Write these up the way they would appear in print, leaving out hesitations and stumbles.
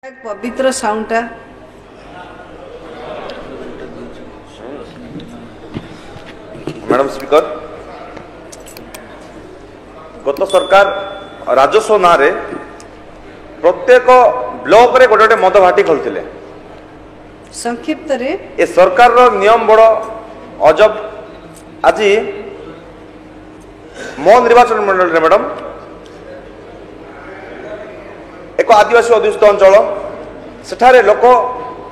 पवित्र साउंडटा madam speaker गत सरकार राजस्व ना रे प्रत्येक ब्लॉक रे गोटे मद भाटी खोलते संक्षिप्त रे ए सरकार रो नियम बड़ अजब। आज मो निर्वाचन मंडल रे मैडम एक आदिवासी अध्युषित अंचल सेठारे लोक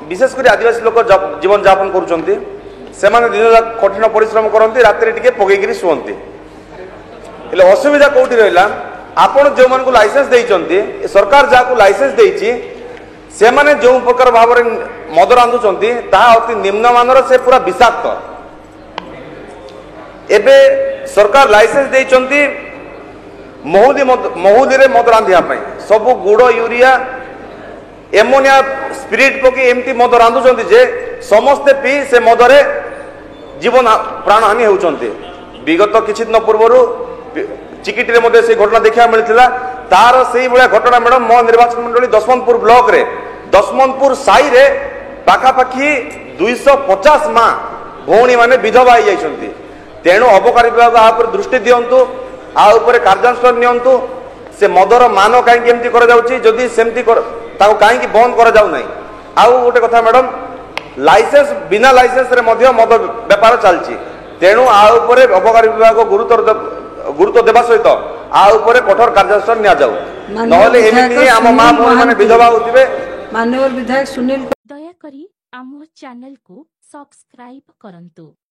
विशेषकर आदिवासी लोक जीवन यापन करुँच से दिन कठिन परिश्रम करती रात पकईकि शुअंती असुविधा कौटी रहा आपण जो मान लाइसेंस देइचंती सरकार जहाँ लाइसेंस देइची से माने जो प्रकार भाव मद रांधुंट ताहा अति निम्नमानर से पूरा विषाक्त। एबे सरकार लाइसेंस देइचंती महुदी रे मद रांधिया सबू गुड़ यूरिया एमोनिया स्पिरिट पकई एमती मद रांधुंट जे समस्ते पी से मदरे जीवन प्राण हानि होउचंती। विगत किछि दिन पूर्व चिकिटी रे से घटना देखा मिलता तार से भाया घटना मैडम मो निर्वाचन मंडली दशमंतपुर ब्लॉक रे दशमंतपुर साई रे पाखापाखि 250 माँ भौणी माने विधवा हो जाइछंती। तेणु अबकारी विभाग आ पर दृष्टि दियंतु आ ऊपर कार्यानुष्ठान नियंतु से मदर मान कहीं एमती करा जाउची जदी सेमती ताको कहीं बंद करा जाउ नाही। आउ गोटे कथा मैडम लाइसेंस बिना लाइसेंस रे मध्य मद व्यापार चलची तेणु आ ऊपर अबकारी विभाग गुरुत्व देवा सहित आ ऊपर कठोर कार्यानुष्ठान निया जाउ नहले एमिति हम मां भौणी माने विधवा होतिबे। माननीय विधायक सुनील दया करी आम चैनल को सब्सक्राइब करंतु।